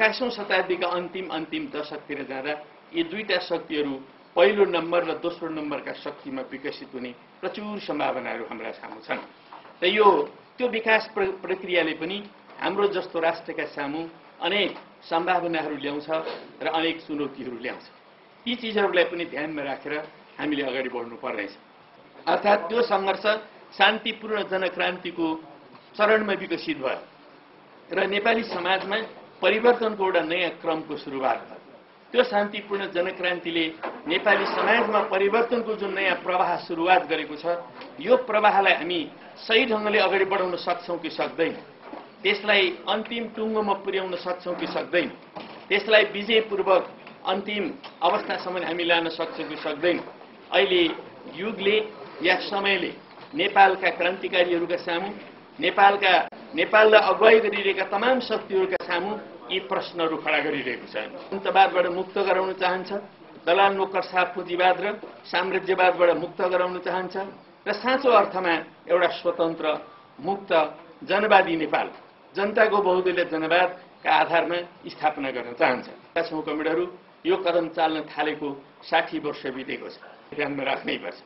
28औं शताब्दीका अन्तिम दशकतिर जाँदा यी दुईटा शक्तिहरू पहिलो नम्बर र दोस्रो नम्बरका शक्तिमा विकसित हुने प्रचुर सम्भावनाहरू हाम्रा सामु छन्। र त्यो विकास प्रक्रियाले पनि हाम्रो जस्तो राष्ट्रका सामु अनेक सम्भावनाहरू ल्याउँछ र अनेक चुनौतीहरू ल्याउँछ। यी चिजहरूलाई पनि ध्यानमा राखेर हामीले अगाडि बढ्नु पर्नेछ। अर्थात् त्यो सङ्घर्ष शान्तिपूर्ण जनक्रान्तिको चरणमा विकसित भयो र नेपाली समाजमा परिवर्तनको एउटा नयाँ क्रमको सुरुवात भयो। त्यो शान्तिपूर्ण जनक्रान्तिले नेपाली समाजमा परिवर्तनको जुन नयाँ प्रवाह सुरुवात गरेको छ, यो प्रवाहलाई हामी सही ढङ्गले अगाडि बढाउन सक्छौँ कि सक्दैन, त्यसलाई अन्तिम टुङ्गोमा पुर्याउन सक्छौँ कि सक्दैन, त्यसलाई विजयपूर्वक अन्तिम अवस्थासम्म हामी लान सक्छौँ कि सक्दैन, अहिले युगले या समयले नेपालका क्रान्तिकारीहरूका सामु, नेपाललाई अगुवाई गरिरहेका तमाम शक्तिहरूका सामु यी प्रश्नहरू खडा गरिरहेको छ। अन्तवादबाट मुक्त गराउन चाहन्छ, दलाल नोकरसाह पुँजीवाद र साम्राज्यवादबाट मुक्त गराउन चाहन्छ र साँचो अर्थमा एउटा स्वतन्त्र मुक्त जनवादी नेपाल, जनताको बहुदलीय जनवादका आधारमा स्थापना गर्न चाहन्छ। कमेडहरू यो कदम चाल्न थालेको 60 वर्ष बितेको छ, ध्यानमा राख्नै पर्छ।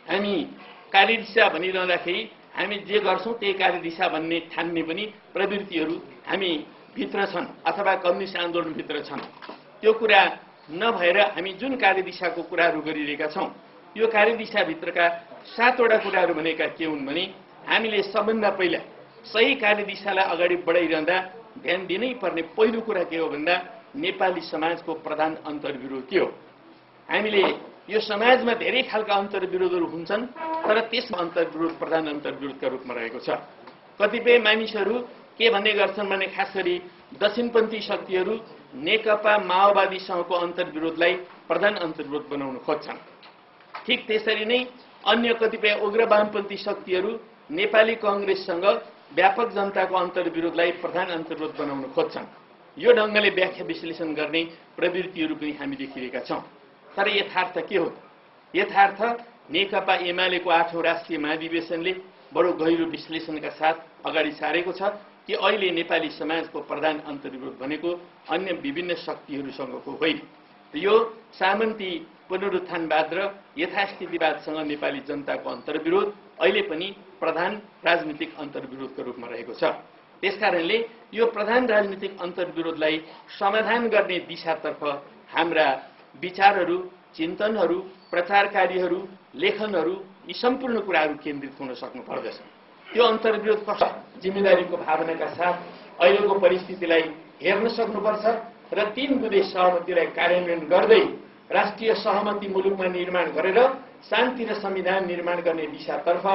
हामी कार्यदिशा भनिरहँदाखेरि हामी जे गर्छौँ त्यही कार्यदिशा भन्ने ठान्ने पनि प्रवृत्तिहरू हामी भित्र छन् अथवा कम्युनिस्ट आन्दोलनभित्र छन्। त्यो कुरा नभएर हामी जुन कार्यदिशाको कुराहरू गरिरहेका छौँ, यो कार्यदिशाभित्रका 7 वटा कुराहरू भनेका के हुन् भने, हामीले सबभन्दा पहिला सही कार्यदिशालाई अगाडि बढाइरहँदा ध्यान दिनै पर्ने पहिलो कुरा के हो भन्दा नेपाली समाजको प्रधान अन्तर्विरोध के हो। हामीले यो समाजमा धेरै खालका अन्तर्विरोधहरू हुन्छन्, तर त्यसमा अन्तर्विरोध प्रधान अन्तर्विरोधका रूपमा रहेको छ। कतिपय मानिसहरू के भन्ने गर्छन् भने, खास गरी दक्षिणपन्थी शक्तिहरू नेकपा माओवादीसँगको अन्तर्विरोधलाई प्रधान अन्तर्विरोध बनाउन खोज्छन्। ठिक त्यसरी नै अन्य कतिपय उग्र वामपन्थी शक्तिहरू नेपाली कांग्रेससँग व्यापक जनताको अन्तर्विरोधलाई प्रधान अन्तर्विरोध बनाउन खोज्छन्। यो ढङ्गले व्याख्या विश्लेषण गर्ने प्रवृत्तिहरू पनि हामी देखिरहेका छौँ। तर यथार्थ के हो? यथार्थ नेकपा एमालेको 8औं राष्ट्रिय महाधिवेशनले बडो गहिरो विश्लेषणका साथ अगाडि सारेको छ कि अहिले नेपाली समाजको प्रधान अन्तर्विरोध भनेको अन्य विभिन्न शक्तिहरूसँगको होइन। यो सामन्ती पुनरुत्थानवाद र यथास्थितिवादसँग नेपाली जनताको अन्तर्विरोध अहिले पनि प्रधान राजनीतिक अन्तर्विरोधको रूपमा रहेको छ। त्यसकारणले यो प्रधान राजनीतिक अन्तर्विरोधलाई समाधान गर्ने दिशातर्फ हाम्रा विचारहरू, चिन्तनहरू, प्रचार कार्यहरू, लेखनहरू यी सम्पूर्ण कुराहरू केन्द्रित हुन सक्नु पर्दछ। त्यो अन्तर्विरोध कस्तो जिम्मेदारीको भावनाका साथ अहिलेको परिस्थितिलाई हेर्न सक्नुपर्छ र 3 बुँदे सहमतिलाई कार्यान्वयन गर्दै राष्ट्रिय सहमति मुलुकमा निर्माण गरेर शान्ति र संविधान निर्माण गर्ने दिशातर्फ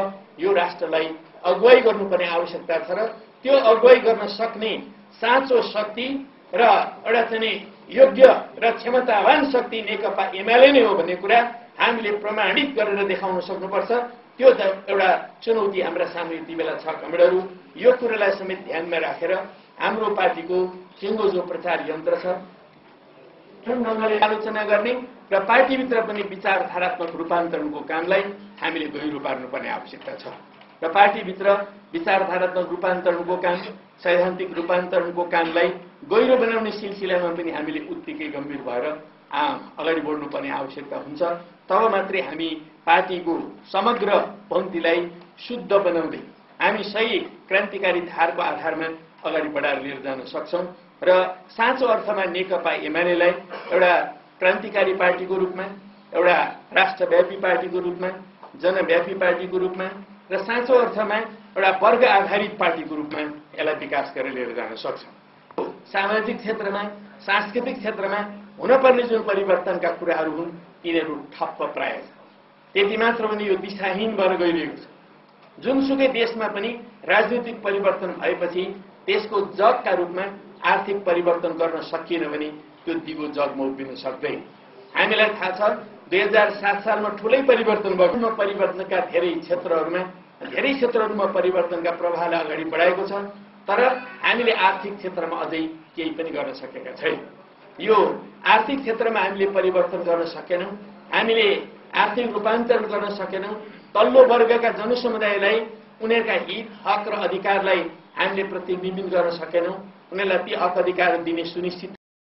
यो राष्ट्रलाई अगुवाई गर्नुपर्ने आवश्यकता छ र त्यो अगुवाई गर्न सक्ने साँचो शक्ति र एउटा चाहिँ योग्य र क्षमतावान शक्ति नेकपा एमाले नै हो भन्ने कुरा हामीले प्रमाणित गरेर देखाउन सक्नुपर्छ। त्यो एउटा चुनौती हाम्रा सामु यति बेला छ। कमरेडहरू, यो कुरालाई समेत ध्यानमा राखेर हाम्रो पार्टीको सिङ्गो जो प्रचार यन्त्र छ, जुन ढङ्गले आलोचना गर्ने र पार्टीभित्र पनि विचारधारात्मक रूपान्तरणको कामलाई हामीले गहिरो पार्नुपर्ने आवश्यकता छ र पार्टीभित्र विचारधारात्मक रूपान्तरणको काम, सैद्धान्तिक रूपान्तरणको कामलाई गहिरो बनाउने सिलसिलामा पनि हामीले उत्तिकै गम्भीर भएर अगाडि बढ्नुपर्ने आवश्यकता हुन्छ। तब मात्रै हामी पार्टीको समग्र पङ्क्तिलाई शुद्ध बनाउँदै हामी सही क्रान्तिकारी धारको आधारमा अगाडि बढाएर लिएर जान सक्छौँ र साँचो अर्थमा नेकपा एमालेलाई एउटा क्रान्तिकारी पार्टीको रूपमा, एउटा राष्ट्रव्यापी पार्टीको रूपमा, जनव्यापी पार्टीको रूपमा र साँचो अर्थमा एउटा वर्ग आधारित पार्टीको रूपमा यसलाई विकास गरेर लिएर जान सक्छौँ। सामाजिक क्षेत्रमा, सांस्कृतिक क्षेत्रमा हुनपर्ने जुन परिवर्तनका कुराहरू हुन् तिनीहरू ठप्प प्राय छ। त्यति मात्र पनि यो दिशाहीन भएर गइरहेको छ। जुनसुकै देशमा पनि राजनीतिक परिवर्तन भएपछि त्यसको जगका रूपमा आर्थिक परिवर्तन गर्न सकिएन भने त्यो दिगो जगमा उभिन सक्दैन। हामीलाई थाहा छ 2007 सालमा ठुलै परिवर्तन भयो। परिवर्तनका धेरै क्षेत्रहरूमा परिवर्तनका प्रभावलाई अगाडि बढाएको छ, तर हामीले आर्थिक क्षेत्रमा अझै केही पनि गर्न सकेका छैनौँ। यो आर्थिक क्षेत्रमा हामीले परिवर्तन गर्न सकेनौँ, हामीले आर्थिक रूपान्तरण गर्न सकेनौँ। तल्लो वर्गका जनसमुदायलाई उनीहरूका हित, हक र अधिकारलाई हामीले प्रतिबिम्बित गर्न सकेनौँ, उनीहरूलाई ती हक अधिकार दिने सुनिश्चित